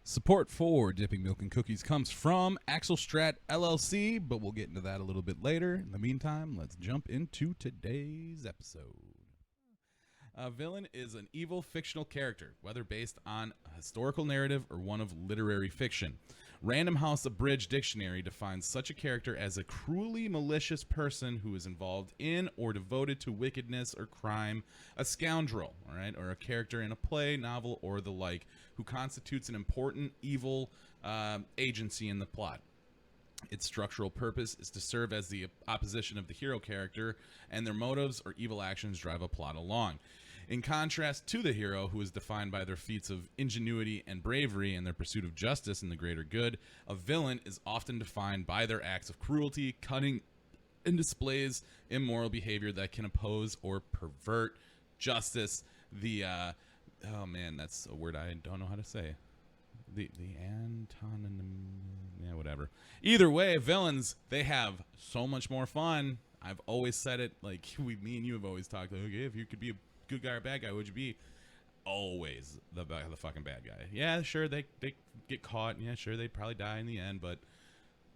Support for Dipping Milk and Cookies comes from Axel Strat LLC, but we'll get into that a little bit later. In the meantime, let's jump into today's episode. A villain is an evil fictional character, whether based on a historical narrative or one of literary fiction. Random House Abridged Dictionary defines such a character as a cruelly malicious person who is involved in or devoted to wickedness or crime, a scoundrel, all right, or a character in a play, novel, or the like, who constitutes an important evil agency in the plot. Its structural purpose is to serve as the opposition of the hero character, and their motives or evil actions drive a plot along. In contrast to the hero, who is defined by their feats of ingenuity and bravery and their pursuit of justice and the greater good, a villain is often defined by their acts of cruelty, cunning, and displays immoral behavior that can oppose or pervert justice. Oh man, that's a word I don't know how to say. The antonym, yeah, whatever. Either way, villains, they have so much more fun. I've always said it, like me and you have always talked, like, okay, if you could be a good guy or bad guy, would you be? Always the fucking bad guy. Yeah, sure, they get caught. Yeah, sure, they'd probably die in the end, but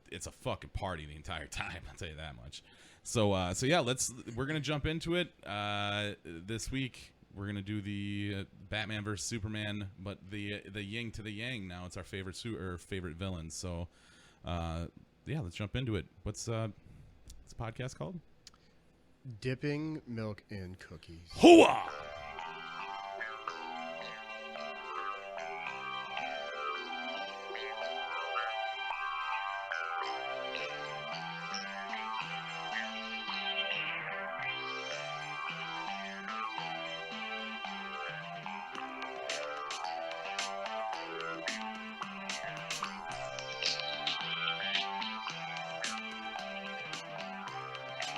it's a fucking party the entire time. I'll tell you that much. So yeah, we're gonna jump into it. This week we're gonna do the Batman versus Superman, but the yin to the yang. Now it's our favorite favorite villains. So yeah, let's jump into it. What's the podcast called? Dipping Milk in Cookies. Hooah!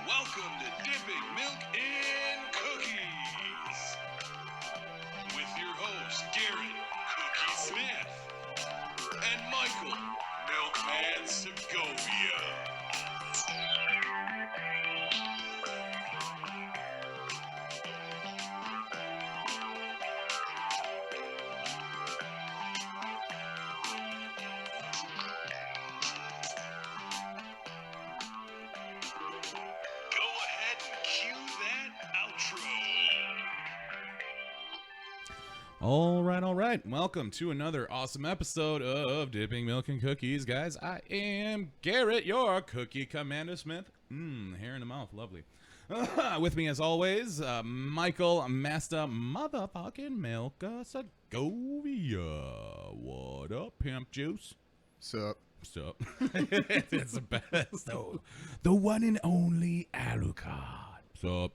Welcome to Dipping Milk in Cookies with your hosts Garrett Cookie Smith and Michael Milkman Segovia. All right. Welcome to another awesome episode of Dipping Milk and Cookies, guys. I am Garrett, your Cookie Commander Smith. Hair in the mouth, lovely. With me, as always, Michael Master Motherfucking Milk Segovia. What up, Pimp Juice? Sup? Sup? It's the best. The one and only Alucard. Sup?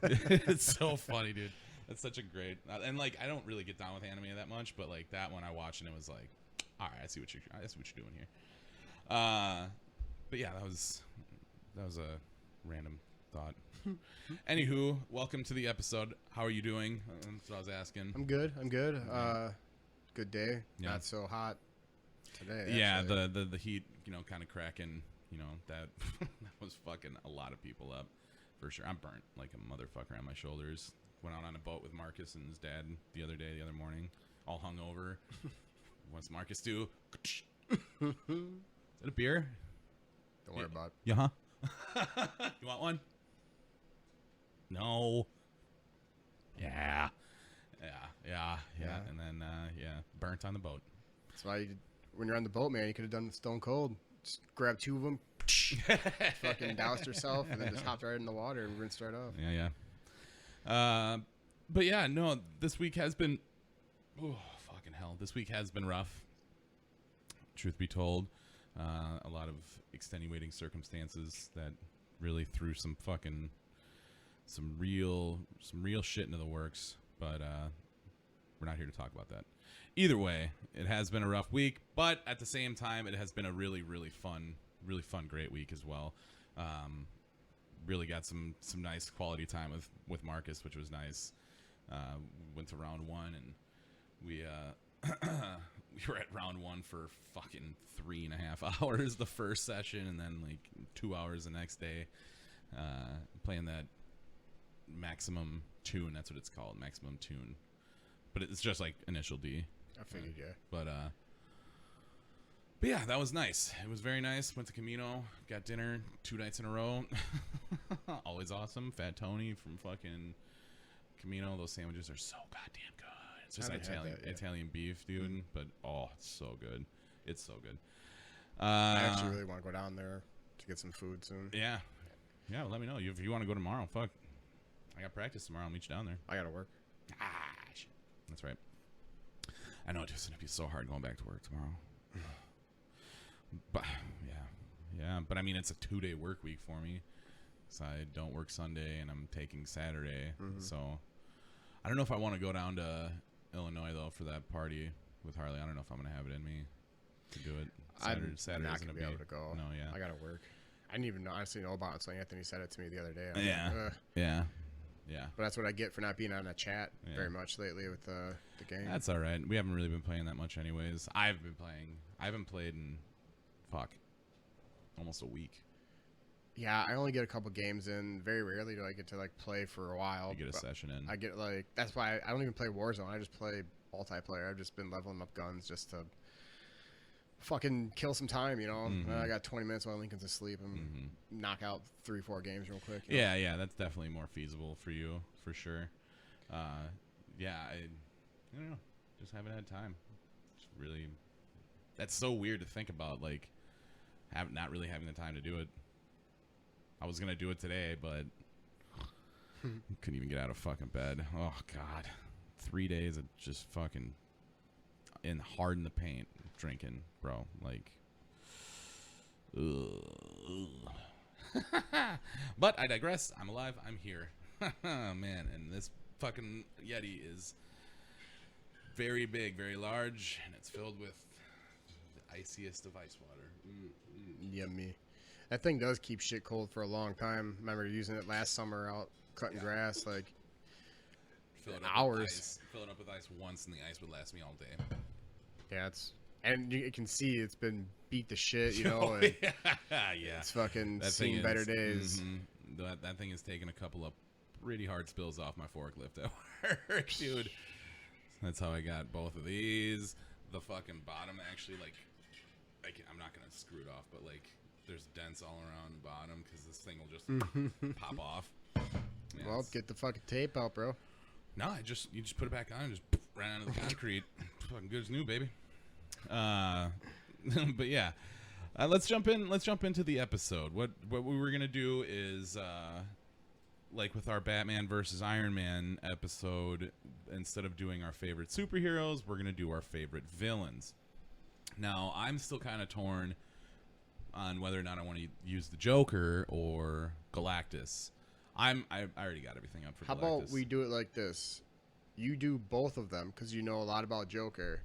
It's so funny, dude. That's such a great, and like I don't really get down with anime that much, but like that one I watched and it was like, all right, I see what you're doing here. But yeah, that was a random thought. Anywho, welcome to the episode. How are you doing? That's what I was asking. I'm good. Good day. Yeah. Not so hot today. Yeah, actually. the heat, kind of cracking. That was fucking a lot of people up for sure. I'm burnt like a motherfucker on my shoulders. Went out on a boat with Marcus and his dad the other morning, all hungover. What's Marcus do? Is that a beer? Don't worry about it. Yeah, huh? You want one? No. Yeah. And then, burnt on the boat. That's why when you're on the boat, man, you could have done the Stone Cold. Just grab two of them, fucking doused yourself, and then just hopped right in the water and rinsed right off. Yeah. But yeah, no, this week has been, fucking hell. This week has been rough. Truth be told, a lot of extenuating circumstances that really threw some real shit into the works. But, we're not here to talk about that. Either way, it has been a rough week, but at the same time, it has been a really, really fun, great week as well. Really got some nice quality time with Marcus, which was nice. Went to round one, and we were at round one for fucking 3.5 hours the first session, and then like 2 hours the next day, playing that Maximum Tune. That's what it's called, Maximum Tune. But it's just like Initial D. I figured, yeah. But But yeah, that was nice. It was very nice. Went to Camino, got dinner 2 nights in a row. Always awesome. Fat Tony from fucking Camino. Those sandwiches are so goddamn good. It's just I haven't had Italian that yet. Italian beef, dude. But oh, it's so good. It's so good. I actually really want to go down there to get some food soon. Yeah. Yeah, let me know. If you want to go tomorrow, fuck. I got practice tomorrow. I'll meet you down there. I gotta work. Ah, shit. That's right. I know it's just going to be so hard going back to work tomorrow. But, yeah. But, I mean, it's a 2-day work week for me. So I don't work Sunday, and I'm taking Saturday. So I don't know if I want to go down to Illinois, though, for that party with Harley. I don't know if I'm going to have it in me to do it. I'm Saturday's not going gonna be able to go. No, yeah. I gotta work. I didn't even honestly know about it until Anthony said it to me the other day. I was Yeah. like, ugh. Yeah. But that's what I get for not being on a chat Yeah. very much lately with the game. That's all right. We haven't really been playing that much anyways. I haven't played in, almost a week. Yeah, I only get a couple games in. Very rarely do I get to like play for a while. You get a but session in. I get like that's why I don't even play Warzone. I just play multiplayer. I've just been leveling up guns just to fucking kill some time, you know. Mhm. I got 20 minutes while Lincoln's asleep and knock out 3-4 games real quick. you know? Yeah, that's definitely more feasible for you, for sure. I don't know, just haven't had time. Just really, that's so weird to think about, like, not really having the time to do it. I was gonna do it today, but couldn't even get out of fucking bed. Oh God, 3 days of just fucking hard in the paint drinking, bro. Like, ugh. But I digress. I'm alive. I'm here. Man, and this fucking Yeti is very big, very large, and it's filled with the iciest of ice water. Yummy. That thing does keep shit cold for a long time. Remember using it last summer out cutting grass, like Fill it hours. With ice. Fill it up with ice once, and the ice would last me all day. yeah, and you can see it's been beat to shit, you know. Oh, and yeah. It's fucking That seen thing better is- days. That thing has taken a couple of pretty hard spills off my forklift at work, dude. That's how I got both of these. The fucking bottom actually, I'm not gonna screw it off, but like there's dents all around the bottom because this thing will just pop off. Yeah, Well, get the fucking tape out, bro. no, you just put it back on and just right onto the concrete. Fucking good as new, baby. But yeah, let's jump into the episode. What we were gonna do is like with our Batman versus Iron Man episode, instead of doing our favorite superheroes, we're gonna do our favorite villains. Now, I'm still kind of torn on whether or not I want to use the Joker or Galactus. I already got everything up for How Galactus. about we do it like this? You do both of them because you know a lot about Joker,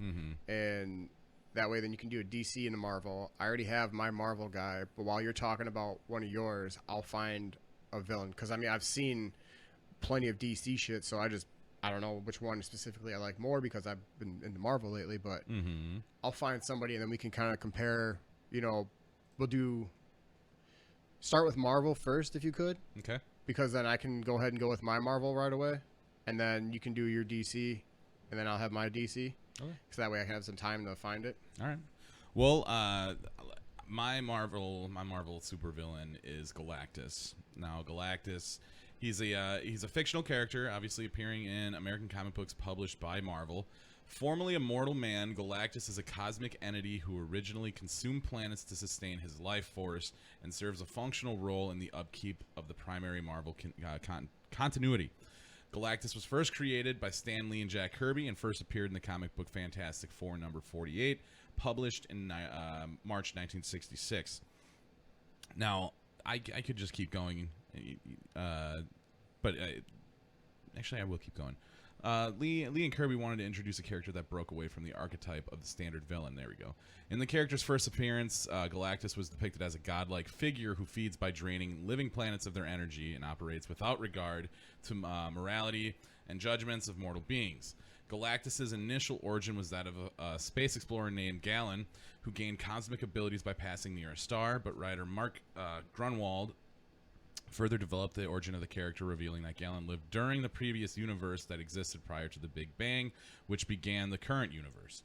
and that way then you can do a DC and a Marvel. I already have my Marvel guy, but while you're talking about one of yours, I'll find a villain because I mean I've seen plenty of DC shit, so I don't know which one specifically I like more because I've been into Marvel lately, but I'll find somebody and then we can kind of compare. You know, we'll start with Marvel first if you could. Okay. Because then I can go ahead and go with my Marvel right away, and then you can do your DC, and then I'll have my DC. Okay. So that way I can have some time to find it. All right. Well, my Marvel supervillain is Galactus. Now, Galactus, he's a fictional character, obviously appearing in American comic books published by Marvel. Formerly a mortal man, Galactus is a cosmic entity who originally consumed planets to sustain his life force and serves a functional role in the upkeep of the primary Marvel continuity. Galactus was first created by Stan Lee and Jack Kirby and first appeared in the comic book Fantastic Four number 48, published in March 1966. Now, I could just keep going, but actually I will keep going. Lee and Kirby wanted to introduce a character that broke away from the archetype of the standard villain. There we go. In the character's first appearance, Galactus was depicted as a godlike figure who feeds by draining living planets of their energy and operates without regard to morality and judgments of mortal beings. Galactus's initial origin was that of a space explorer named Galen, who gained cosmic abilities by passing near a star, but writer Mark Grunwald further developed the origin of the character, revealing that Galen lived during the previous universe that existed prior to the Big Bang, which began the current universe.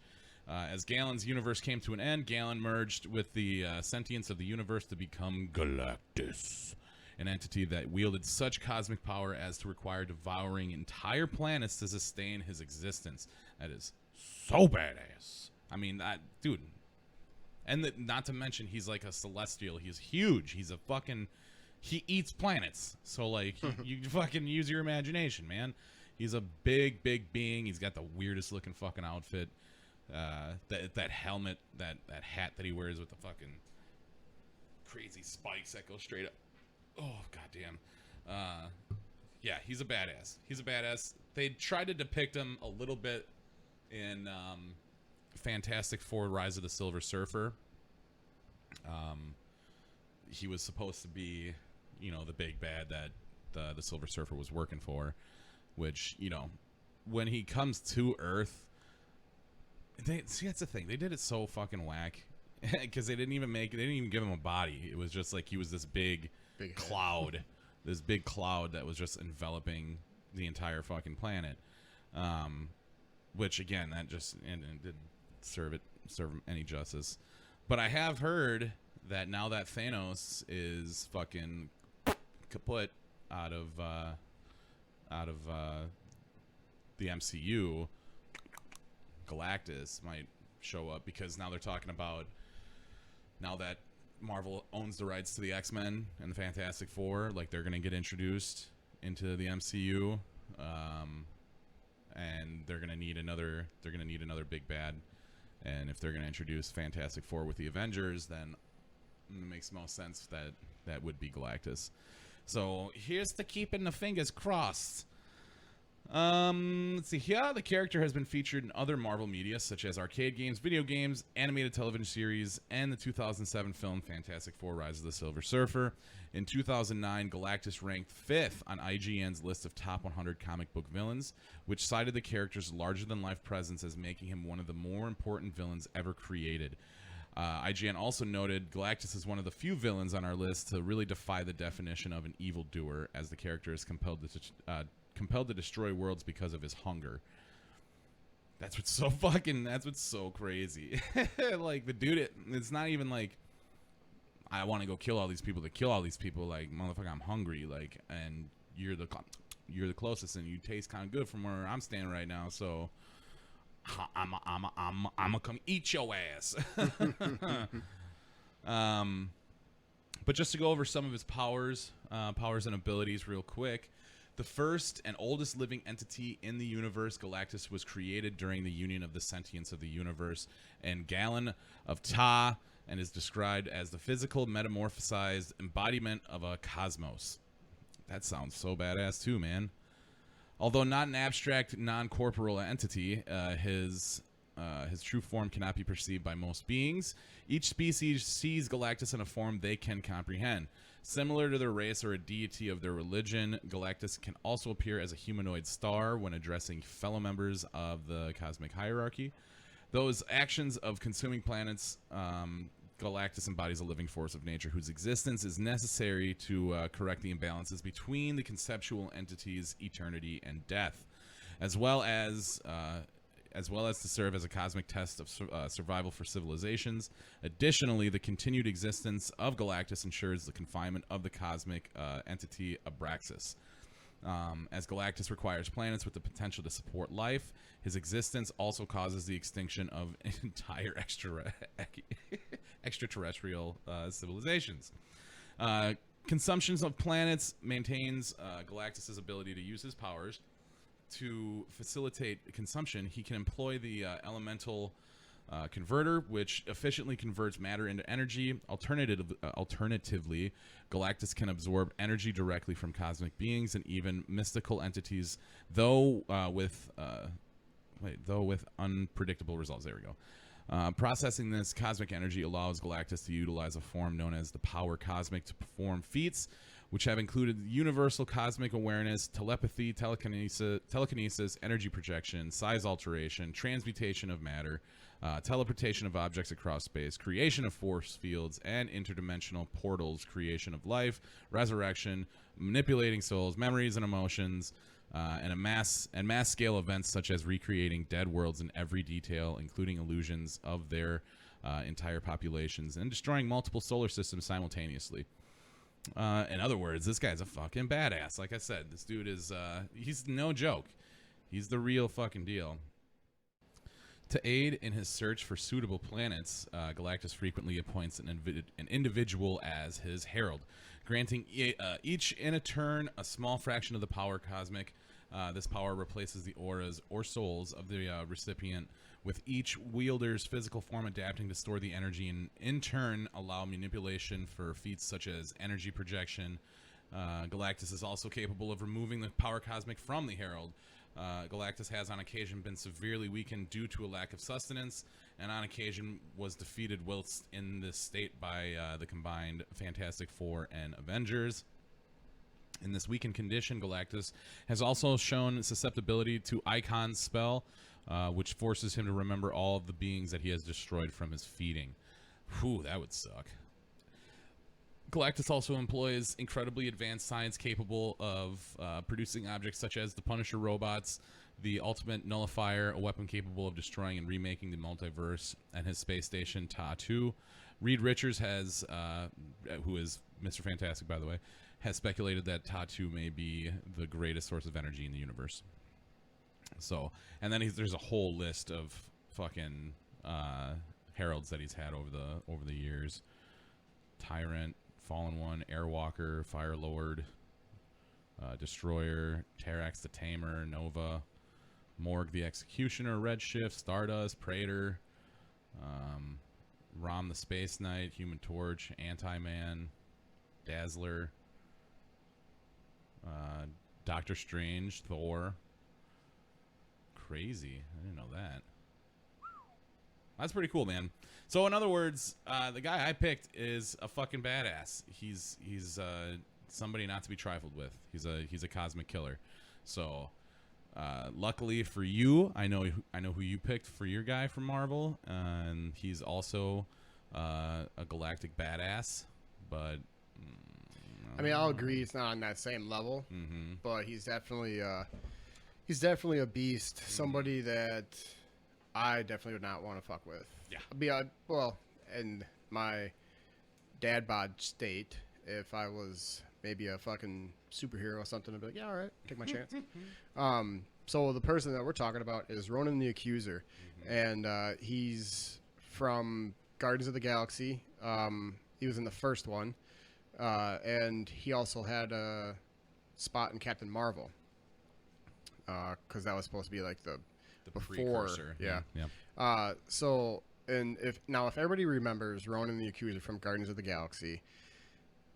As Galen's universe came to an end, Galen merged with the sentience of the universe to become Galactus, an entity that wielded such cosmic power as to require devouring entire planets to sustain his existence. That is so badass. I mean, dude. And not to mention, he's like a celestial. He's huge. He's a fucking... He eats planets. So, like, you fucking use your imagination, man. He's a big, big being. He's got the weirdest looking fucking outfit. That helmet, that hat that he wears with the fucking crazy spikes that go straight up. Oh, goddamn. Yeah, he's a badass. He's a badass. They tried to depict him a little bit in Fantastic Four: Rise of the Silver Surfer. He was supposed to be, you know, the big bad that the Silver Surfer was working for, which, you know, when he comes to Earth, see, that's the thing. They did it so fucking whack because they didn't even give him a body. It was just like he was this big cloud, this big cloud that was just enveloping the entire fucking planet. Which again, that just and didn't serve him any justice. But I have heard that now that Thanos is fucking kaput out of the MCU, Galactus might show up, because now they're talking about, now that Marvel owns the rights to the X-Men and the Fantastic Four, like, they're gonna get introduced into the MCU, and they're gonna need another big bad. And if they're gonna introduce Fantastic Four with the Avengers, then it makes most sense that would be Galactus. So here's to keeping the fingers crossed. Let's see here. The character has been featured in other Marvel media, such as arcade games, video games, animated television series, and the 2007 film Fantastic Four: Rise of the Silver Surfer. In 2009, Galactus ranked 5th on IGN's list of top 100 comic book villains, which cited the character's larger-than-life presence as making him one of the more important villains ever created. IGN also noted Galactus is one of the few villains on our list to really defy the definition of an evildoer, as the character is compelled to destroy worlds because of his hunger. That's what's so crazy. Like, the dude, it's not even like, I want to go kill all these people to kill all these people. Like, motherfucker, I'm hungry. Like, and you're the closest, and you taste kind of good from where I'm standing right now. So I'm gonna come eat your ass. But just to go over some of his powers and abilities real quick. The first and oldest living entity in the universe, Galactus, was created during the union of the sentience of the universe and Galen of Ta, and is described as the physical metamorphosized embodiment of a cosmos. That sounds so badass too, man. Although not an abstract, non-corporeal entity, his true form cannot be perceived by most beings. Each species sees Galactus in a form they can comprehend. Similar to their race or a deity of their religion, Galactus can also appear as a humanoid star when addressing fellow members of the cosmic hierarchy. Those actions of consuming planets, Galactus embodies a living force of nature whose existence is necessary to correct the imbalances between the conceptual entities eternity and death, as well as to serve as a cosmic test of survival for civilizations. Additionally, the continued existence of Galactus ensures the confinement of the cosmic entity Abraxas. As Galactus requires planets with the potential to support life, his existence also causes the extinction of entire extraterrestrial civilizations. Consumptions of planets maintains Galactus' ability to use his powers. To facilitate consumption, he can employ the elemental converter, which efficiently converts matter into energy. Alternatively, Galactus can absorb energy directly from cosmic beings and even mystical entities, though with unpredictable results. There we go. Processing this cosmic energy allows Galactus to utilize a form known as the Power Cosmic to perform feats, which have included universal cosmic awareness, telepathy, telekinesis, energy projection, size alteration, transmutation of matter, teleportation of objects across space, creation of force fields and interdimensional portals, creation of life, resurrection, manipulating souls, memories and emotions, and mass scale events such as recreating dead worlds in every detail, including illusions of their entire populations, and destroying multiple solar systems simultaneously. In other words, this guy's a fucking badass. Like I said, this dude is he's no joke. He's the real fucking deal. To aid in his search for suitable planets, Galactus frequently appoints an individual as his herald, granting each in a turn a small fraction of the power cosmic. This power replaces the auras or souls of the recipient, with each wielder's physical form adapting to store the energy and in turn allow manipulation for feats such as energy projection. Galactus is also capable of removing the power cosmic from the herald. Galactus has on occasion been severely weakened due to a lack of sustenance, and on occasion was defeated whilst in this state by the combined Fantastic Four and Avengers. In this weakened condition, Galactus has also shown susceptibility to Icon's spell, which forces him to remember all of the beings that he has destroyed from his feeding. Whew, that would suck. Galactus also employs incredibly advanced science capable of producing objects such as the Punisher robots, the Ultimate Nullifier, a weapon capable of destroying and remaking the multiverse, and his space station Ta-2. Reed Richards has, who is Mr. Fantastic, by the way, has speculated that Ta-2 may be the greatest source of energy in the universe. So, and then there's a whole list of fucking heralds that he's had over the years: Tyrant, Fallen One, Airwalker, Fire Lord, Destroyer, Terrax the Tamer, Nova, Morg the Executioner, Redshift, Stardust, Praetor, Rom the Space Knight, Human Torch, Anti-Man, Dazzler, Doctor Strange, Thor. Crazy. I didn't know that. That's pretty cool, man. So in other words, the guy I picked is a fucking badass. He's somebody not to be trifled with. He's a cosmic killer. So luckily for you, I know who you picked for your guy from Marvel, and he's also a galactic badass. But I mean, I'll agree it's not on that same level, but he's definitely a beast. Somebody that I definitely would not want to fuck with. Yeah. Well, in my dad bod state, if I was maybe a fucking superhero or something, I'd be like, yeah, all right, take my chance. So the person that we're talking about is Ronan the Accuser, and he's from Guardians of the Galaxy. He was in the first one, and he also had a spot in Captain Marvel, because that was supposed to be like the before, precursor. Yeah. So, and if everybody remembers Ronan the Accuser from Guardians of the Galaxy,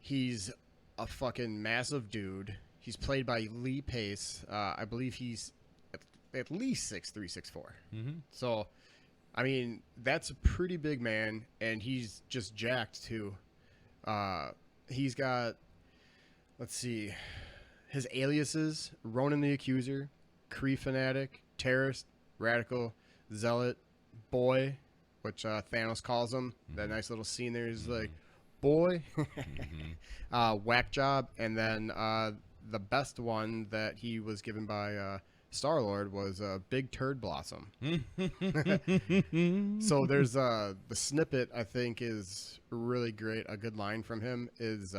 he's a fucking massive dude. He's played by Lee Pace. I believe he's at least 6'3", 6'4". So, I mean, that's a pretty big man, and he's just jacked too. He's got, let's see, his aliases: Ronan the Accuser, Kree Fanatic, Terrorist, Radical, Zealot, Boy, which Thanos calls him. That nice little scene there is like, boy, Whack Job, and then the best one that he was given by Star-Lord was Big Turd Blossom. So there's the snippet I think is really great. A good line from him is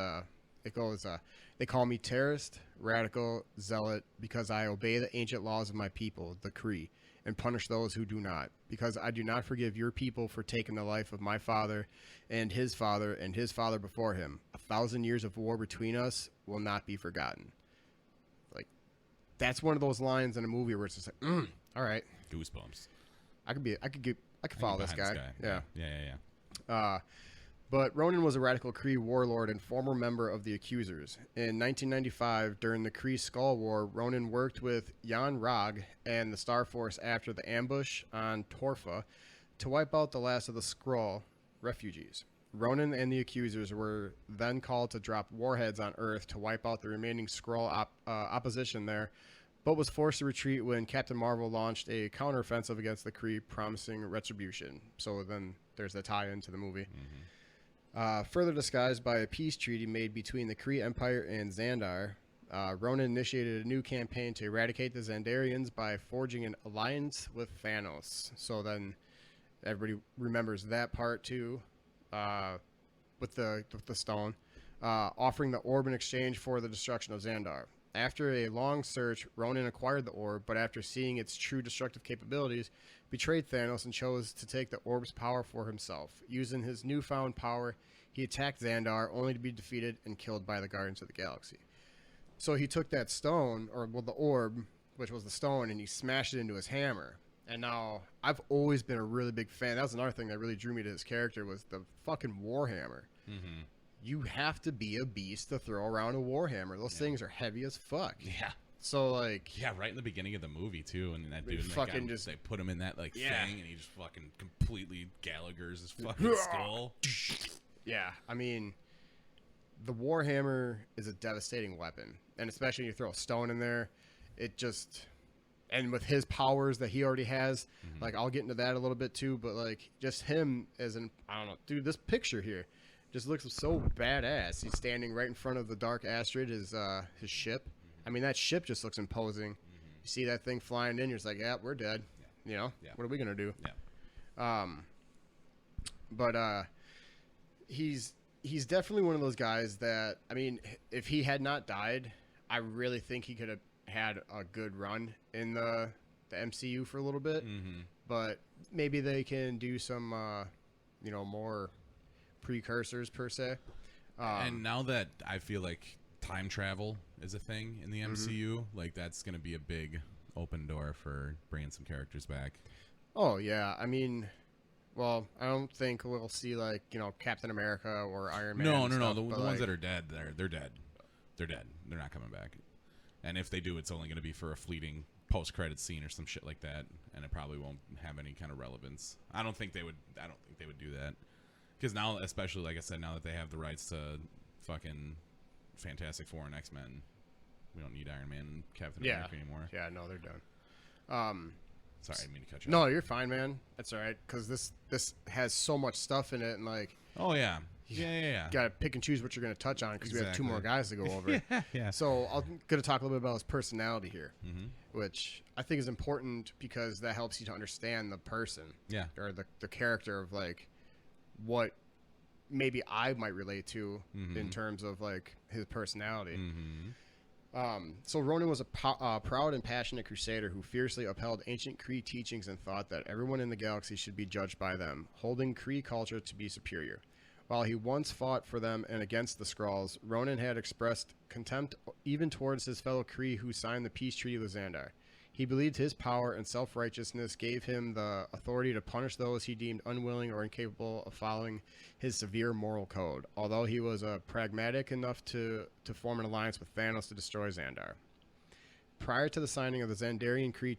it goes, they call me Terrorist, Radical, Zealot, because I obey the ancient laws of my people, the Kree, and punish those who do not, because I do not forgive your people for taking the life of my father and his father before him. 1,000 years of war between us will not be forgotten. Like, that's one of those lines in a movie where it's just like, all right, Goosebumps. I could follow this guy. Yeah. But Ronan was a radical Kree warlord and former member of the Accusers. In 1995, during the Kree Skull War, Ronan worked with Jan Rog and the Star Force after the ambush on Torfa to wipe out the last of the Skrull refugees. Ronan and the Accusers were then called to drop warheads on Earth to wipe out the remaining Skrull opposition there, but was forced to retreat when Captain Marvel launched a counteroffensive against the Kree, promising retribution. So then there's the tie-in to the movie. Further disguised by a peace treaty made between the Kree Empire and Xandar, Ronan initiated a new campaign to eradicate the Xandarians by forging an alliance with Thanos. So then everybody remembers that part too, with the stone, offering the orb in exchange for the destruction of Xandar. After a long search, Ronan acquired the orb, but after seeing its true destructive capabilities, betrayed Thanos and chose to take the orb's power for himself. Using his newfound power, he attacked Xandar, only to be defeated and killed by the Guardians of the Galaxy. So he took that stone, or well, the orb, which was the stone, and he smashed it into his hammer. And now, I've always been a really big fan. That was another thing that really drew me to his character, was the fucking Warhammer. Mm-hmm. You have to be a beast to throw around a Warhammer. Those things are heavy as fuck. Yeah. So, like... Yeah, right in the beginning of the movie, too. And that They dude, fucking they just- they put him in that, like, Yeah. thing, and he just fucking completely Gallagher's his fucking skull. Yeah, I mean, the Warhammer is a devastating weapon. And especially when you throw a stone in there, it just... And with his powers that he already has, like, I'll get into that a little bit, too. But, like, just him as an... I don't know. Dude, this picture here just looks so badass. He's standing right in front of the Dark Astrid, his ship. I mean, that ship just looks imposing. You see that thing flying in, you're just like, yeah, we're dead. You know? Yeah. What are we going to do? Yeah. But he's definitely one of those guys that, I mean, if he had not died, I really think he could have had a good run in the MCU for a little bit. Mm-hmm. But maybe they can do some, more precursors per se. And now that I feel like time travel is a thing in the MCU, like, that's going to be a big open door for bringing some characters back. Oh, yeah. I mean, well, I don't think we'll see, like, Captain America or Iron Man. No. and stuff, The but, ones like, that are dead, they're dead. They're dead. They're not coming back. And if they do, it's only going to be for a fleeting post-credit scene or some shit like that, and it probably won't have any kind of relevance. I don't think they would do that, because now, especially like I said, now that they have the rights to fucking Fantastic Four and X-Men, we don't need Iron Man and Captain America anymore. Yeah, no, they're done. Sorry, I didn't mean to cut you No, off. you're fine, man. That's all right, because this has so much stuff in it, and, like, Oh yeah. Yeah. got to pick and choose what you're going to touch on, because we have two more Exactly. guys to go over. Yeah. So I'm going to talk a little bit about his personality here, Mm-hmm. which I think is important because that helps you to understand the person. Yeah. Or the character of, like, what maybe I might relate to in terms of, like, his personality. Mm-hmm. So Ronan was a proud and passionate crusader who fiercely upheld ancient Kree teachings and thought that everyone in the galaxy should be judged by them, holding Kree culture to be superior. While he once fought for them and against the Skrulls, Ronan had expressed contempt even towards his fellow Kree who signed the peace treaty with Xandar. He believed his power and self-righteousness gave him the authority to punish those he deemed unwilling or incapable of following his severe moral code, although he was pragmatic enough to form an alliance with Thanos to destroy Xandar. Prior to the signing of the Xandarian Kree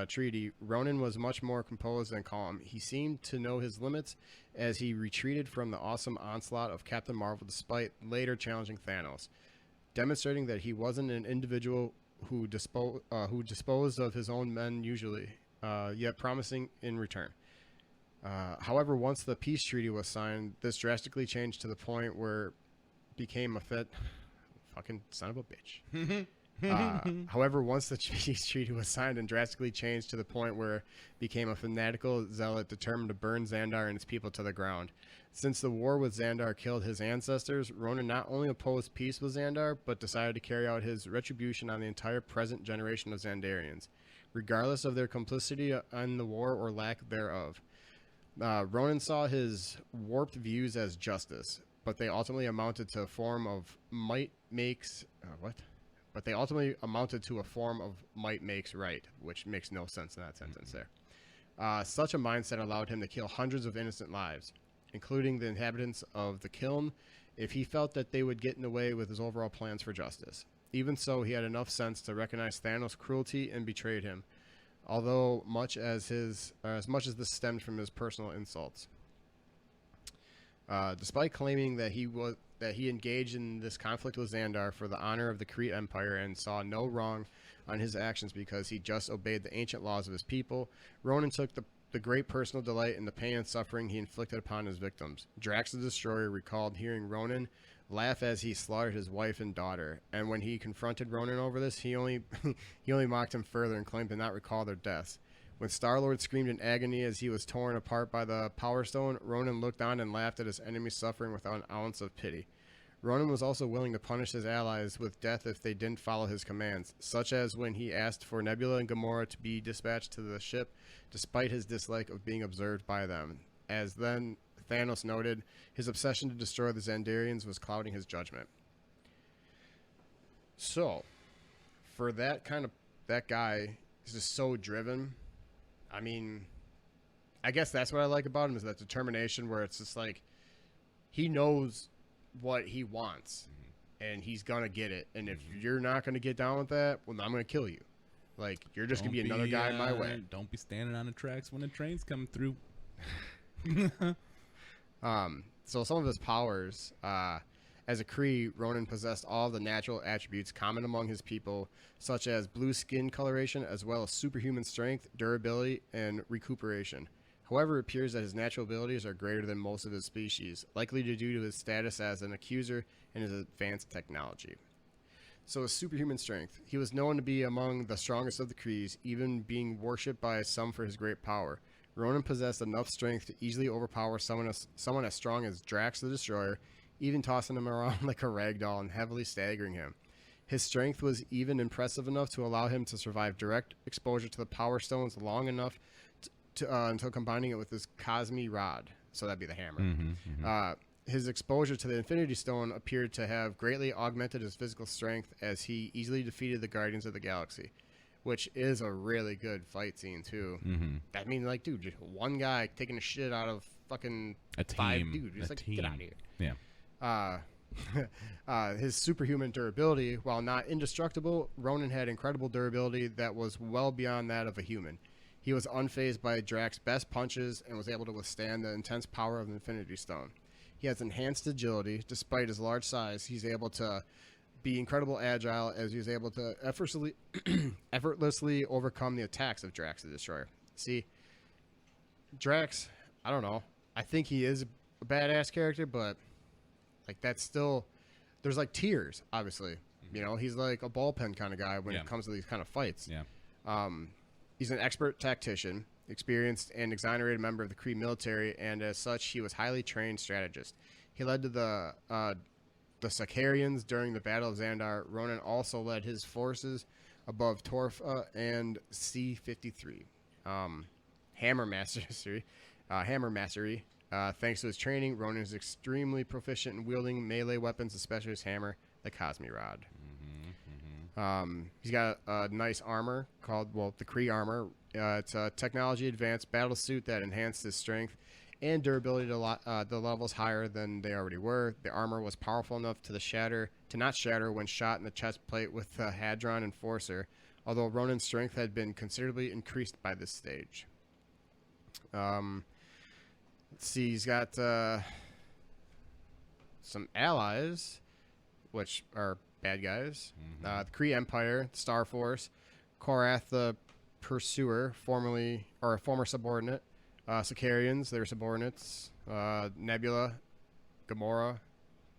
treaty, Ronan was much more composed and calm. He seemed to know his limits as he retreated from the awesome onslaught of Captain Marvel despite later challenging Thanos, demonstrating that he wasn't an individual who disposed of his own men usually, yet promising in return. However, once the peace treaty was signed, this drastically changed to the point where it became a fucking son of a bitch. However, once the peace treaty was signed and drastically changed to the point where it became a fanatical zealot determined to burn Xandar and his people to the ground. Since the war with Xandar killed his ancestors, Ronan not only opposed peace with Xandar, but decided to carry out his retribution on the entire present generation of Xandarians, regardless of their complicity in the war or lack thereof. Ronan saw his warped views as justice, but they ultimately amounted to a form of might makes right, which makes no sense in that sentence there. Such a mindset allowed him to kill hundreds of innocent lives, including the inhabitants of the Kiln, if he felt that they would get in the way with his overall plans for justice. Even so, he had enough sense to recognize Thanos' cruelty and betrayed him, although much as this stemmed from his personal insults. Despite claiming that he engaged in this conflict with Xandar for the honor of the Kree Empire and saw no wrong on his actions because he just obeyed the ancient laws of his people, Ronan took the the great personal delight in the pain and suffering he inflicted upon his victims. Drax the Destroyer recalled hearing Ronan laugh as he slaughtered his wife and daughter, and when he confronted Ronan over this, he only mocked him further and claimed to not recall their deaths. When Star-Lord screamed in agony as he was torn apart by the Power Stone, Ronan looked on and laughed at his enemy's suffering without an ounce of pity. Ronan was also willing to punish his allies with death if they didn't follow his commands, such as when he asked for Nebula and Gamora to be dispatched to the ship despite his dislike of being observed by them. As then Thanos noted, his obsession to destroy the Xandarians was clouding his judgment. So, for that guy is just so driven. I mean, I guess that's what I like about him, is that determination where it's just like he knows what he wants and he's gonna get it, and if you're not gonna get down with that, well, I'm gonna kill you. Like, you're just gonna be another guy in my way. Don't be standing on the tracks when the train's coming through. So some of his powers, as a Kree, Ronan possessed all the natural attributes common among his people, such as blue skin coloration, as well as superhuman strength, durability, and recuperation. However, it appears that his natural abilities are greater than most of his species, likely due to his status as an accuser and his advanced technology. So his superhuman strength. He was known to be among the strongest of the Krees, even being worshipped by some for his great power. Ronan possessed enough strength to easily overpower someone as strong as Drax the Destroyer, even tossing him around like a rag doll and heavily staggering him. His strength was even impressive enough to allow him to survive direct exposure to the Power Stones long enough until combining it with his Cosmi Rod. So that'd be the hammer. His exposure to the Infinity Stone appeared to have greatly augmented his physical strength as he easily defeated the Guardians of the Galaxy, which is a really good fight scene, too. I mean, like, dude, just one guy taking a shit out of fucking A team. 5 dudes. Just A like, team. get out of here. Yeah. His superhuman durability, while not indestructible, Ronan had incredible durability that was well beyond that of a human. He was unfazed by Drax's best punches and was able to withstand the intense power of the Infinity Stone. He has enhanced agility. Despite his large size, he's able to be incredible agile, as he was able to effortlessly overcome the attacks of Drax the Destroyer. See, Drax, I don't know. I think he is a badass character, but like, that's still, there's like tiers, obviously. You know, he's like a ballpen kind of guy when it comes to these kind of fights. Yeah. He's an expert tactician, experienced and exonerated member of the Kree military, and as such, he was highly trained strategist. He led to the Sicarians during the Battle of Xandar. Ronan also led his forces above Torfa and C-53. Hammer mastery. Thanks to his training, Ronan is extremely proficient in wielding melee weapons, especially his hammer, the Cosmi Rod. He's got a nice armor called, the Kree armor. It's a technology advanced battle suit that enhanced his strength and durability to the levels higher than they already were. The armor was powerful enough to not shatter when shot in the chest plate with the Hadron Enforcer, although Ronan's strength had been considerably increased by this stage. Let's see, he's got some allies, which are bad guys. The Kree Empire, the Star Force, Korath the Pursuer, a former subordinate, Sicarians, they were subordinates, Nebula, Gamora,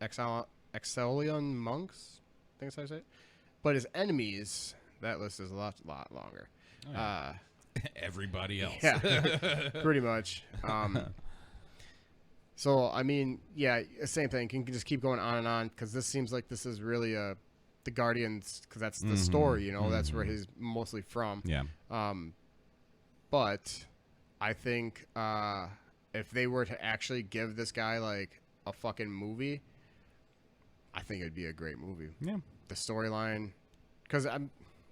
Exelion monks, I think that's how I say it. But his enemies, that list is a lot longer. Oh, yeah. Everybody else. Yeah, pretty much. So, I mean, yeah, same thing. Can just keep going on and on, because this seems like this is really the Guardians, because that's the story, you know, that's where he's mostly from. Yeah. But I think if they were to actually give this guy, like, a fucking movie, I think it'd be a great movie. Yeah. The storyline, because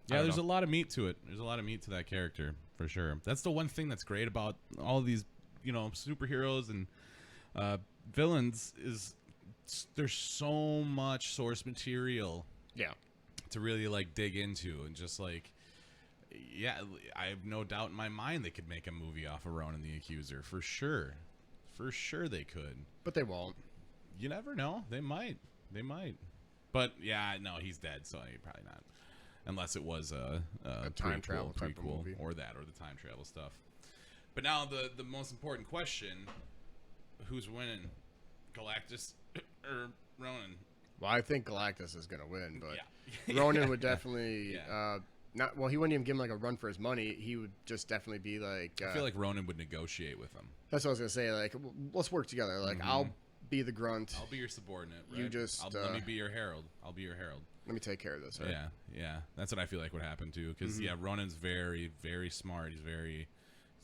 there's a lot of meat to it. There's a lot of meat to that character, for sure. That's the one thing that's great about all these, you know, superheroes and villains, is there's so much source material to really, like, dig into, and just, like, I have no doubt in my mind they could make a movie off of Ronan the Accuser, for sure. For sure they could. But they won't. You never know. They might. But yeah, no, he's dead, so probably not. Unless it was a time prequel, travel type of movie, or the time travel stuff. But now the most important question: who's winning, Galactus or Ronan? Well, I think Galactus is gonna win, but Yeah. Ronan would definitely Yeah. not. Well, he wouldn't even give him like a run for his money. He would just definitely be like. I feel like Ronan would negotiate with him. That's what I was gonna say. Like, let's work together. Like, I'll be the grunt. I'll be your subordinate. Right? You just, let me be your herald. I'll be your herald. Let me take care of this. Right? Yeah. That's what I feel like would happen too. Because Ronan's very, very smart. He's very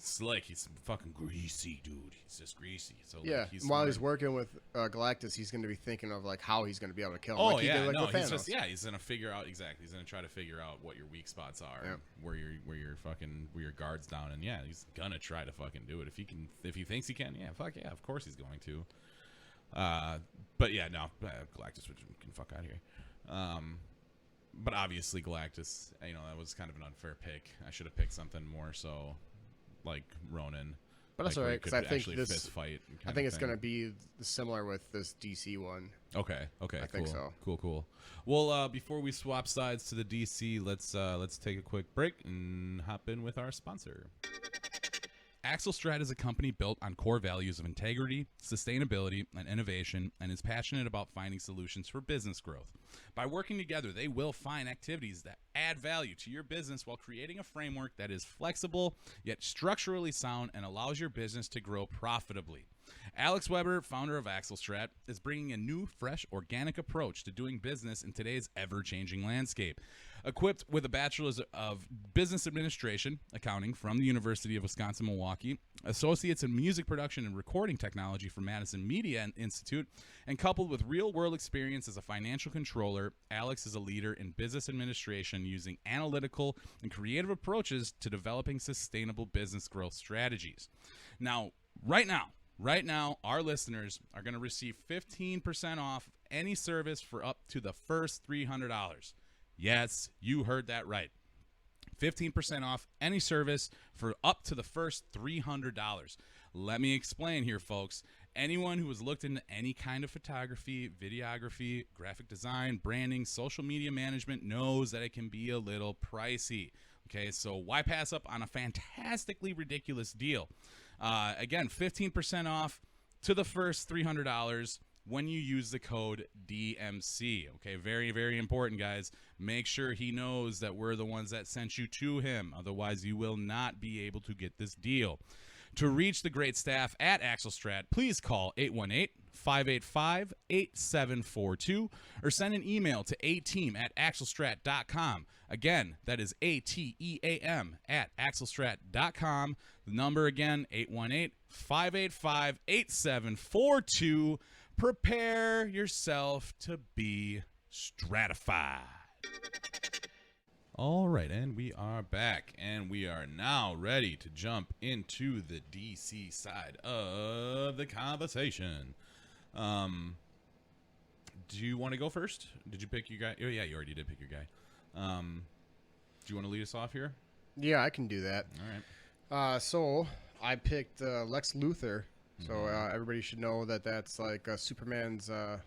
slick. He's fucking greasy, dude. He's just greasy. So Yeah. like, he's While smart. he's working with Galactus, he's going to be thinking of like how he's going to be able to kill him. Oh like he yeah, did, like, no, with he's Thanos. just he's gonna figure out exactly. He's gonna try to figure out what your weak spots are, Yeah. and where your guards down, and he's gonna try to fucking do it if he thinks he can. Of course he's going to. But yeah, no, Galactus can fuck out of here. But obviously Galactus, that was kind of an unfair pick. I should have picked something more so like Ronan. But that's like, all where right you because could I think actually this. fist fight. I think it's going to be similar with this DC one. Okay. I cool. think so. Cool. Well, before we swap sides to the DC, let's take a quick break and hop in with our sponsor. Axelstrat is a company built on core values of integrity, sustainability, and innovation, and is passionate about finding solutions for business growth. By working together, they will find activities that add value to your business while creating a framework that is flexible yet structurally sound and allows your business to grow profitably. Alex Weber, founder of Axelstrat, is bringing a new, fresh, organic approach to doing business in today's ever-changing landscape. Equipped with a Bachelor's of Business Administration, Accounting from the University of Wisconsin-Milwaukee, Associates in Music Production and Recording Technology from Madison Media Institute, and coupled with real-world experience as a financial controller, Alex is a leader in business administration using analytical and creative approaches to developing sustainable business growth strategies. Now, right now, our listeners are going to receive 15% off any service for up to the first $300. Yes, you heard that right. 15% off any service for up to the first $300. Let me explain here, folks. Anyone who has looked into any kind of photography, videography, graphic design, branding, social media management knows that it can be a little pricey. Okay, so why pass up on a fantastically ridiculous deal? Again, 15% off to the first $300 when you use the code DMC. Okay, very, very important, guys. Make sure he knows that we're the ones that sent you to him. Otherwise, you will not be able to get this deal. To reach the great staff at Axelstrat, please call 818-585-8742 or send an email to ateam@axelstrat.com. Again, that is ATEAM@axelstrat.com. The number again, 818-585-8742. Prepare yourself to be stratified. All right, and we are back, and we are now ready to jump into the DC side of the conversation. Do you want to go first? Did you pick your guy? Oh, yeah, you already did pick your guy. Do you want to lead us off here? Yeah, I can do that. All right. So I picked Lex Luthor. So everybody should know that that's like Superman's arch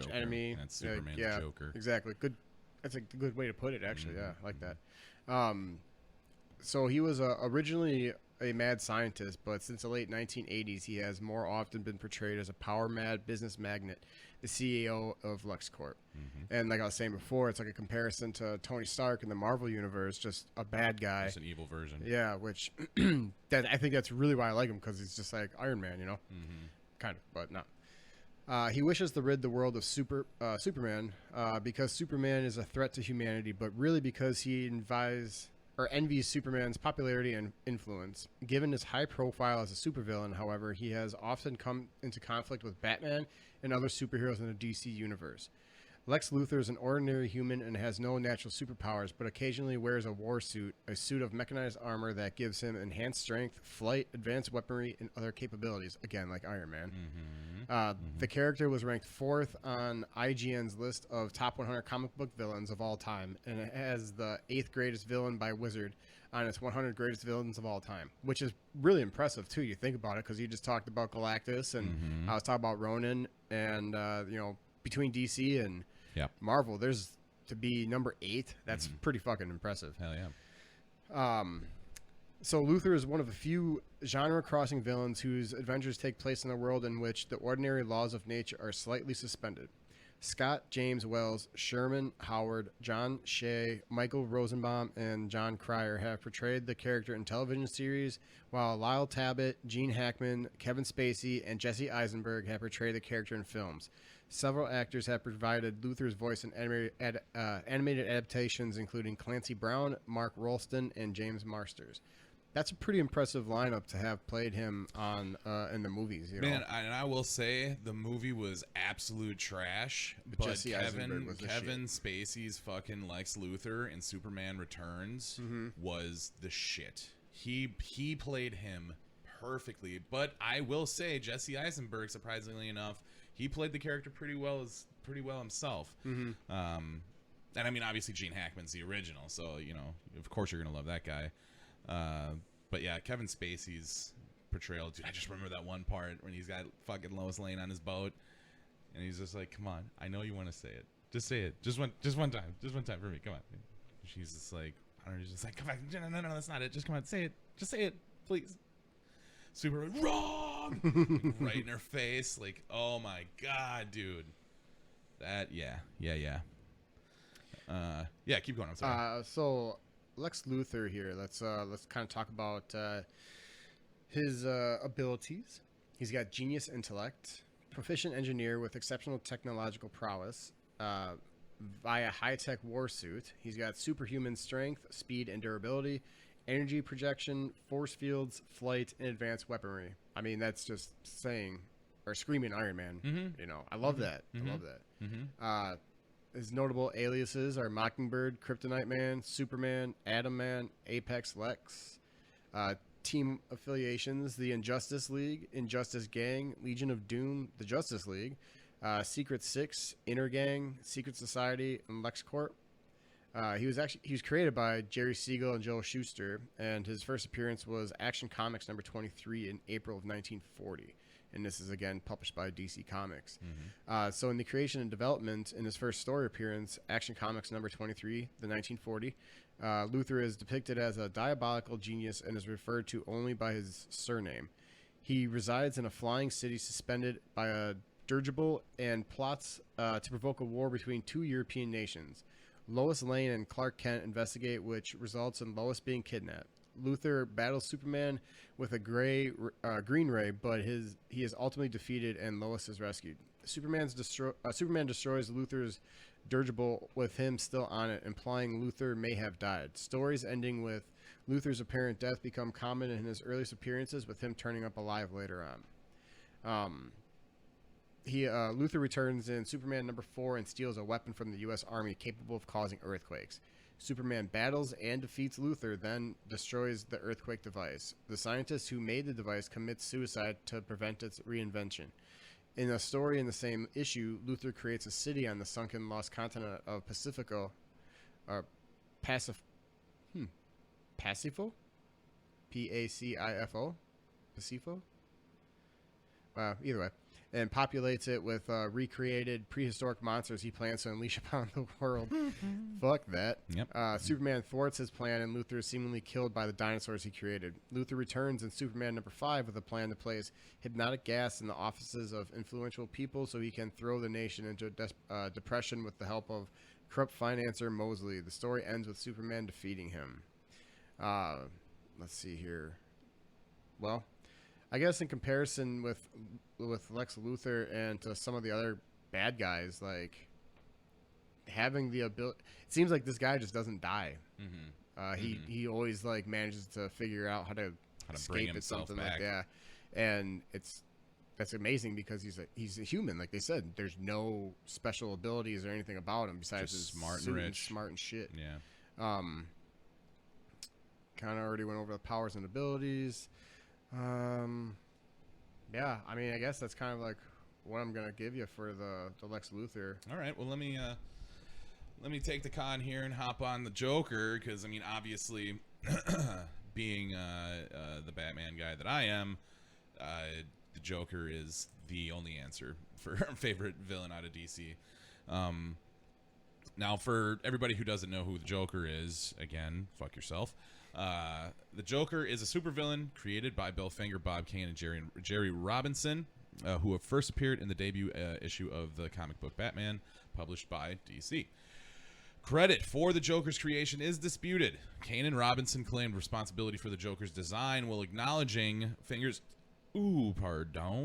Joker. enemy. That's Superman's yeah, Joker. Exactly. Good. That's a good way to put it, actually. Yeah, I like that. So he was originally a mad scientist, but since the late 1980s, he has more often been portrayed as a power-mad business magnate, the CEO of LexCorp. And like I was saying before, it's like a comparison to Tony Stark in the Marvel Universe, just a bad guy. It's an evil version. Yeah, which I think that's really why I like him, because he's just like Iron Man, you know? Kind of, but not. He wishes to rid the world of Superman because Superman is a threat to humanity, but really because he envies Superman's popularity and influence. Given his high profile as a supervillain, however, he has often come into conflict with Batman and other superheroes in the DC universe. Lex Luthor is an ordinary human and has no natural superpowers, but occasionally wears a war suit, a suit of mechanized armor that gives him enhanced strength, flight, advanced weaponry, and other capabilities, again, like Iron Man. The character was ranked 4th on IGN's list of top 100 comic book villains of all time, and it has the 8th greatest villain by Wizard on its 100 greatest villains of all time, which is really impressive, too. You think about it, because you just talked about Galactus, and I was talking about Ronan, and, between DC and Marvel, there's to be number 8. That's pretty fucking impressive. Hell yeah. So Luthor is one of the few genre-crossing villains whose adventures take place in a world in which the ordinary laws of nature are slightly suspended. Scott James Wells, Sherman Howard, John Shea, Michael Rosenbaum, and John Cryer have portrayed the character in television series, while Lyle Tabbitt, Gene Hackman, Kevin Spacey, and Jesse Eisenberg have portrayed the character in films. Several actors have provided Luthor's voice in animated adaptations, including Clancy Brown, Mark Rolston, and James Marsters. That's a pretty impressive lineup to have played him on in the movies. You know? Man, and I will say the movie was absolute trash. But Jesse Eisenberg was the Kevin Spacey's fucking Lex Luthor in Superman Returns was the shit. He played him perfectly. But I will say Jesse Eisenberg, surprisingly enough, he played the character pretty well himself. And I mean, obviously Gene Hackman's the original, so you know, of course you're gonna love that guy. But yeah, Kevin Spacey's portrayal, dude, I just remember that one part when he's got fucking Lois Lane on his boat, and he's just like, "Come on, I know you want to say it. Just say it. Just one time for me. Come on." She's just like, I don't know, she's just like, "Come on, no, that's not it. Just come on, say it. Just say it, please." Superman, wrong, right in her face. Like, oh my god, dude. That, yeah. Keep going. I'm sorry. So Lex Luthor here. Let's kind of talk about his abilities. He's got genius intellect, proficient engineer with exceptional technological prowess, via high-tech war suit. He's got superhuman strength, speed, and durability, energy projection, force fields, flight, and advanced weaponry. I mean, that's just saying or screaming Iron Man. You know, I love that. I love that. His notable aliases are Mockingbird, Kryptonite Man, Superman, Atom Man, Apex Lex. Team affiliations: the Injustice League, Injustice Gang, Legion of Doom, the Justice League, Secret Six, Inner Gang, Secret Society, and LexCorp. He was created by Jerry Siegel and Joe Shuster, and his first appearance was Action Comics number 23 in April of 1940. And this is again published by DC Comics. So in the creation and development, in his first story appearance, Action Comics number 23, the 1940, Luthor is depicted as a diabolical genius and is referred to only by his surname. He resides in a flying city suspended by a dirigible and plots to provoke a war between two European nations. Lois Lane and Clark Kent investigate, which results in Lois being kidnapped. Luthor battles Superman with a green ray, but he is ultimately defeated and Lois is rescued. Superman destroys Luthor's dirigible with him still on it, implying Luthor may have died. Stories ending with Luthor's apparent death become common in his earliest appearances, with him turning up alive later on. Luthor returns in Superman number 4 and steals a weapon from the U.S. Army capable of causing earthquakes. Superman battles and defeats Luthor, then destroys the earthquake device. The scientist who made the device commits suicide to prevent its reinvention. In a story in the same issue, Luthor creates a city on the sunken lost continent of Pacifo? Pacifo? P-A-C-I-F-O? Pacifo? Either way. And populates it with recreated prehistoric monsters he plans to unleash upon the world. Fuck that. Yep. Superman thwarts his plan, and Luthor is seemingly killed by the dinosaurs he created. Luthor returns in Superman number 5 with a plan to place hypnotic gas in the offices of influential people so he can throw the nation into a depression with the help of corrupt financier Mosley. The story ends with Superman defeating him. Let's see here. Well, I guess in comparison with Lex Luthor and to some of the other bad guys, like having the ability, it seems like this guy just doesn't die. He always like manages to figure out how to bring escape at himself something back. like that, and that's amazing because he's a human. Like they said, there's no special abilities or anything about him besides Just his smart and suit rich. smart and shit. Yeah. Kind of already went over the powers and abilities. Yeah, I mean, I guess that's kind of like what I'm gonna give you for the Lex Luthor. All right. Well, let me take the con here and hop on the Joker, because I mean, obviously, being the Batman guy that I am, the Joker is the only answer for our favorite villain out of DC. Now, for everybody who doesn't know who the Joker is, again, fuck yourself. The Joker is a supervillain created by Bill Finger, Bob Kane, and Jerry Robinson, who have first appeared in the debut issue of the comic book Batman, published by DC. Credit for the Joker's creation is disputed. Kane and Robinson claimed responsibility for the Joker's design while acknowledging Finger's writing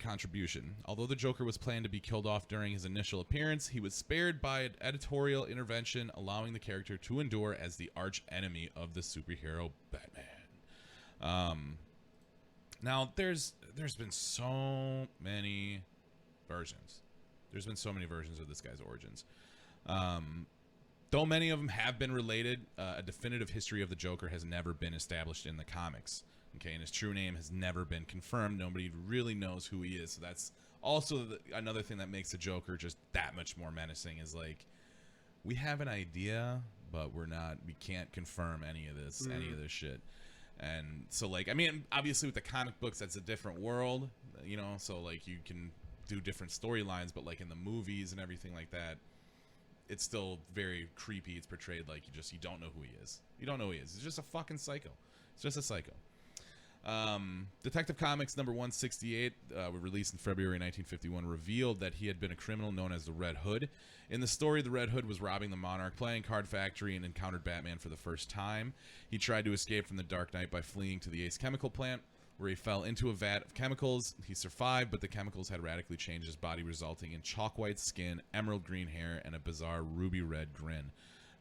contribution. Although the Joker was planned to be killed off during his initial appearance, he was spared by an editorial intervention, allowing the character to endure as the arch enemy of the superhero Batman. Now, there's been so many versions. There's been so many versions of this guy's origins. Though many of them have been related, a definitive history of the Joker has never been established in the comics. Okay, and his true name has never been confirmed. Nobody really knows who he is. So that's also another thing that makes the Joker just that much more menacing. Is like, we have an idea, but we can't confirm any of this shit. And so, like, I mean, obviously with the comic books, that's a different world, you know. So like, you can do different storylines, but like in the movies and everything like that, it's still very creepy. It's portrayed like you don't know who he is. You don't know who he is. He's just a fucking psycho. It's just a psycho. Detective Comics number 168, released in February 1951, revealed that he had been a criminal known as the Red Hood. In the story, the Red Hood was robbing the Monarch playing card factory and encountered Batman for the first time. He tried to escape from the Dark Knight by fleeing to the Ace chemical plant, where he fell into a vat of chemicals. He survived, but the chemicals had radically changed his body, resulting in chalk-white skin, emerald green hair, and a bizarre ruby-red grin.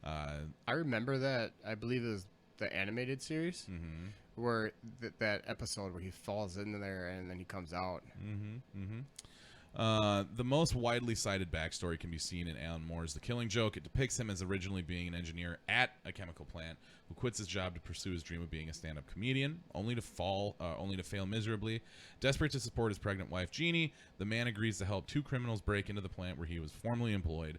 I remember that. I believe it was the animated series. Mm-hmm. Where that episode where he falls in there and then he comes out. The most widely cited backstory can be seen in Alan Moore's The Killing Joke. It depicts him as originally being an engineer at a chemical plant who quits his job to pursue his dream of being a stand-up comedian, only to fail miserably. Desperate to support his pregnant wife, Jeannie, the man agrees to help two criminals break into the plant where he was formerly employed.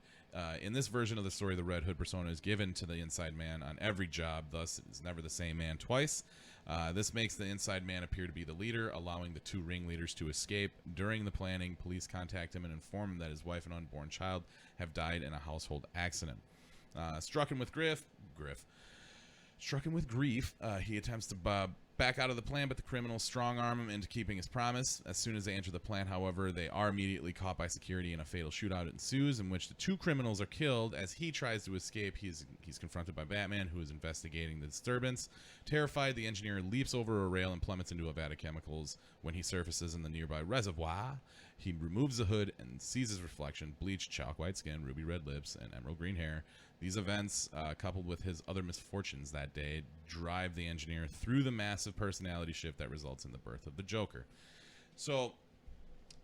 In this version of the story, the Red Hood persona is given to the inside man on every job, thus it's never the same man twice. This makes the inside man appear to be the leader, allowing the two ringleaders to escape. During the planning, police contact him and inform him that his wife and unborn child have died in a household accident. Strucken with grief, he attempts to back out of the plan, but the criminals strong-arm him into keeping his promise. As soon as they enter the plant, however, they are immediately caught by security and a fatal shootout ensues in which the two criminals are killed. As he tries to escape, he's confronted by Batman, who is investigating the disturbance. Terrified, the engineer leaps over a rail and plummets into a vat of chemicals. When he surfaces in the nearby reservoir, he removes the hood and sees his reflection: bleached, chalk-white skin, ruby red lips, and emerald green hair. These events, coupled with his other misfortunes that day, drive the engineer through the massive personality shift that results in the birth of the Joker. So,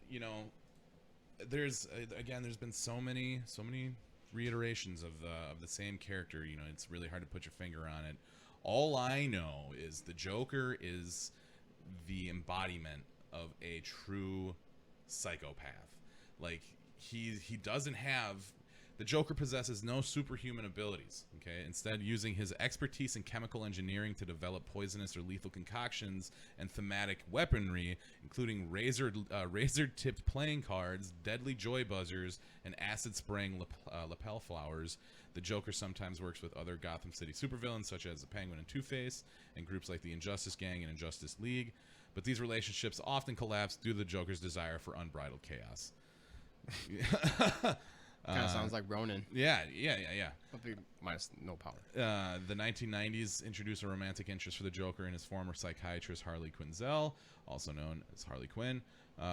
you know, there's been so many reiterations of the same character. You know, it's really hard to put your finger on it. All I know is the Joker is the embodiment of a true psychopath. Like, he doesn't have... The Joker possesses no superhuman abilities, okay? Instead, using his expertise in chemical engineering to develop poisonous or lethal concoctions and thematic weaponry, including razor-tipped playing cards, deadly joy buzzers, and acid-spraying lapel flowers, the Joker sometimes works with other Gotham City supervillains, such as the Penguin and Two-Face, and groups like the Injustice Gang and Injustice League. But these relationships often collapse due to the Joker's desire for unbridled chaos. Kind of sounds like Ronin. Yeah. Minus no power. The 1990s introduced a romantic interest for the Joker in his former psychiatrist Harley Quinzel, also known as Harley Quinn,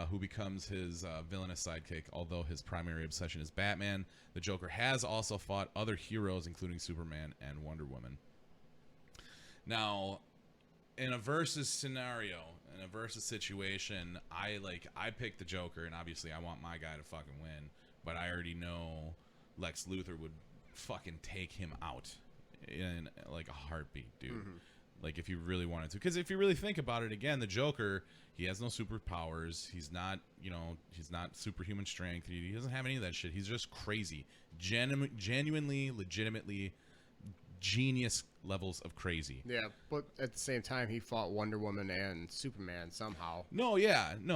who becomes his villainous sidekick. Although his primary obsession is Batman, the Joker has also fought other heroes, including Superman and Wonder Woman. Now, in a versus scenario, in a versus situation, I pick the Joker, and obviously I want my guy to fucking win. But I already know Lex Luthor would fucking take him out in like a heartbeat, dude. Mm-hmm. Like, if you really wanted to. Because if you really think about it, again, the Joker, he has no superpowers. He's not superhuman strength. He doesn't have any of that shit. He's just crazy. Genuinely, legitimately genius levels of crazy. Yeah, but at the same time, he fought Wonder Woman and Superman somehow. No,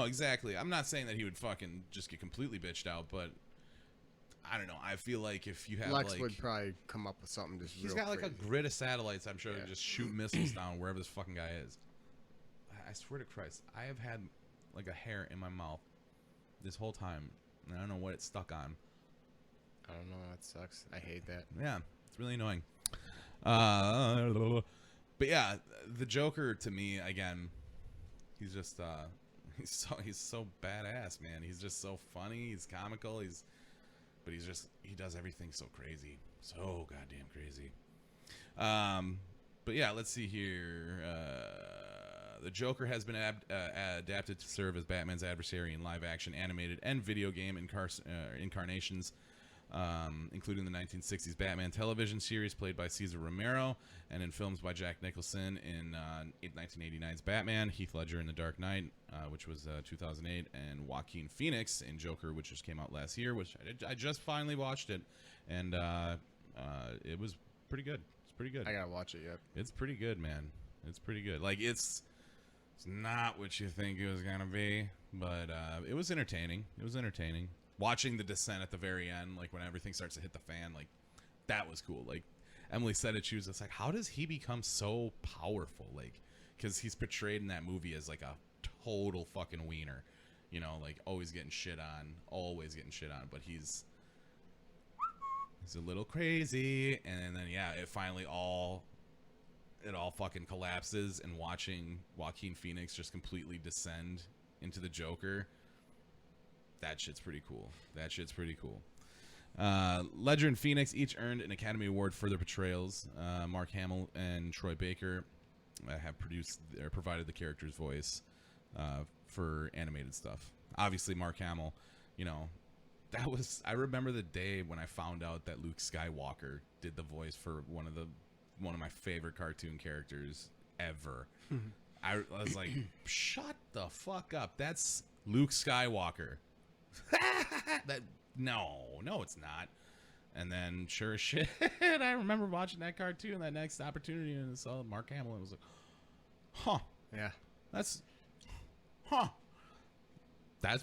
exactly. I'm not saying that he would fucking just get completely bitched out, but I don't know. I feel like if you have Lex like would probably come up with something just he's real got like crazy. a grid of satellites, I'm sure, Yeah. to just shoot missiles down wherever this fucking guy is. I swear to Christ, I have had like a hair in my mouth this whole time, and I don't know what it's stuck on. I don't know. That sucks. I hate that. Yeah, it's really annoying. But yeah, the Joker to me again, he's just he's so badass, man. He's just so funny. He's comical. But he does everything so crazy, so goddamn crazy. But yeah, let's see here. The Joker has been adapted to serve as Batman's adversary in live-action, animated, and video game incarnations, including the 1960s Batman television series played by Cesar Romero, and in films by Jack Nicholson in 1989's Batman, Heath Ledger in The Dark Knight, which was 2008, and Joaquin Phoenix in Joker, which just came out last year, which I just finally watched it, and it was pretty good. It's pretty good. I gotta watch it yet. It's pretty good, man. It's pretty good. Like, it's not what you think it was gonna be, but it was entertaining. It was entertaining. Watching the descent at the very end, like when everything starts to hit the fan, like that was cool. Like Emily said it, she was just like, how does he become so powerful? Like, because he's portrayed in that movie as like a total fucking wiener, you know, like always getting shit on, but he's a little crazy, and then yeah, it finally all fucking collapses, and watching Joaquin Phoenix just completely descend into the Joker, that shit's pretty cool. Ledger and Phoenix each earned an Academy Award for their portrayals. Mark Hamill and Troy Baker have provided the character's voice for animated stuff. Obviously, Mark Hamill, you know, I remember the day when I found out that Luke Skywalker did the voice for one of my favorite cartoon characters ever. I was like, shut the fuck up. That's Luke Skywalker. No, it's not. And then, sure as shit, I remember watching that cartoon, that next opportunity, and I saw Mark Hamill, and I was like, huh. Yeah. That's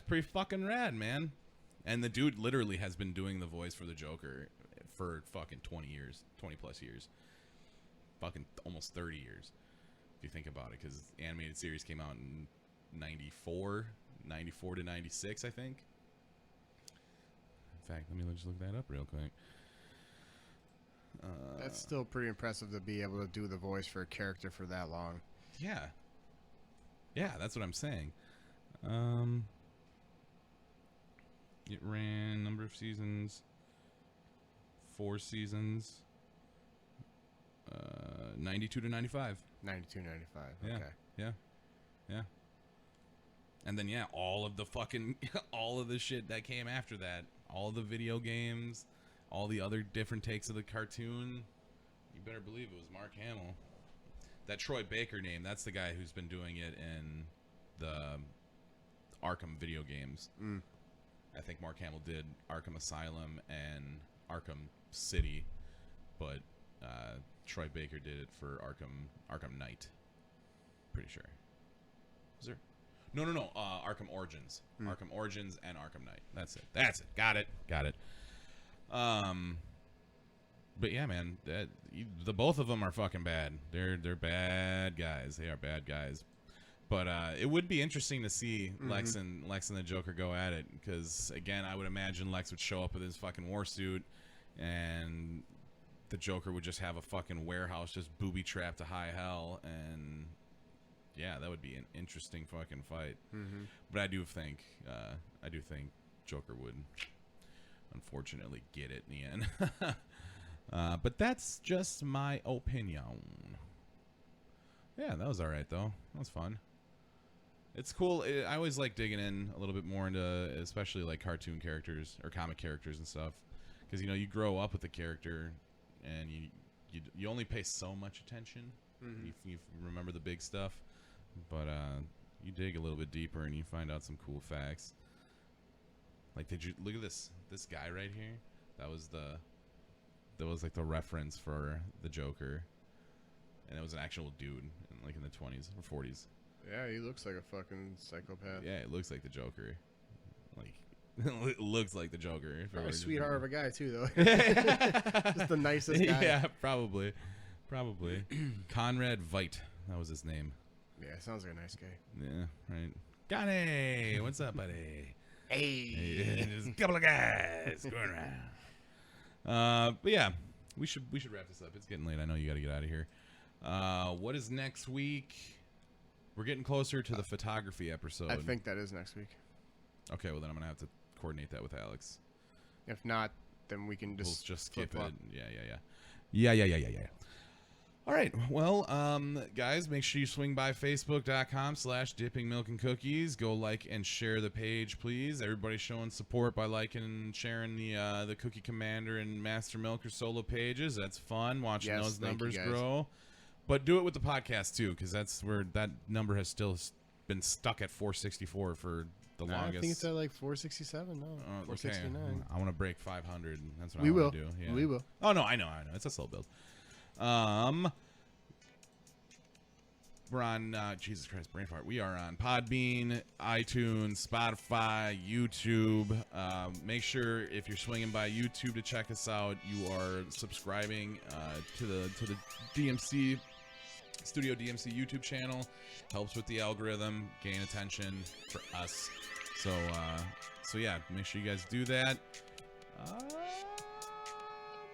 pretty fucking rad, man. And the dude literally has been doing the voice for the Joker for fucking 20 plus years. Fucking almost 30 years, if you think about it, because the animated series came out in 94 to 96, I think. In fact, let me just look that up real quick. That's still pretty impressive to be able to do the voice for a character for that long. Yeah, that's what I'm saying. It ran number of seasons, 4 seasons, 92 to 95. 92, 95. Yeah. Okay. Yeah. And then all of the fucking all of the shit that came after that, all the video games, all the other different takes of the cartoon. You better believe it was Mark Hamill. That Troy Baker name, that's the guy who's been doing it in the Arkham video games. I think Mark Hamill did Arkham Asylum and Arkham City, but Troy Baker did it for Arkham Knight. Pretty sure. Is there? No. Arkham Origins. Arkham Origins and Arkham Knight. That's it. Got it. But yeah, man, the both of them are fucking bad. They're bad guys. They are bad guys. But it would be interesting to see Lex and the Joker go at it, because again, I would imagine Lex would show up with his fucking war suit, and the Joker would just have a fucking warehouse just booby trapped to high hell, and yeah, that would be an interesting fucking fight. But I do think Joker would unfortunately get it in the end. But that's just my opinion. Yeah, that was all right though. That was fun. It's cool. I always like digging in a little bit more into, especially like cartoon characters or comic characters and stuff, because you grow up with the character, and you only pay so much attention. You remember the big stuff, but you dig a little bit deeper and you find out some cool facts. Like, did you look at this guy right here? That was like the reference for the Joker, and it was an actual dude in the 20s or 40s. Yeah, he looks like a fucking psychopath. Yeah, it looks like the Joker. Like, Looks like the Joker. if it Probably were a just- sweetheart of a guy too, though. Just the nicest guy. Yeah, probably. Conrad Veidt. That was his name. Yeah, sounds like a nice guy. Yeah, right. Johnny, what's up, buddy? Hey. Hey, there's a couple of guys going around. But yeah, we should wrap this up. It's getting late. I know you got to get out of here. What is next week? We're getting closer to the photography episode. I think that is next week. Okay, well then I'm gonna have to coordinate that with Alex. If not, then we can We'll just just skip it. flip-flop. Yeah. All right. Well, guys, make sure you swing by Facebook.com/Dipping Milk and Cookies. Go like and share the page, please. Everybody showing support by liking and sharing the Cookie Commander and Master Milker solo pages. That's fun watching Yes, those thank you, numbers guys. grow. But do it with the podcast too, because that's where that number has still been stuck at 464 for the longest. I think it's at like 467 now. Okay. 469. I want to break 500. That's what We I will. want to do. Yeah. We will. Oh no, I know. It's a slow build. We're on Jesus Christ, brain fart. We are on Podbean, iTunes, Spotify, YouTube. Make sure if you're swinging by YouTube to check us out, you are subscribing to the DMC Studio DMC YouTube channel. Helps with the algorithm, gain attention for us. So yeah, make sure you guys do that.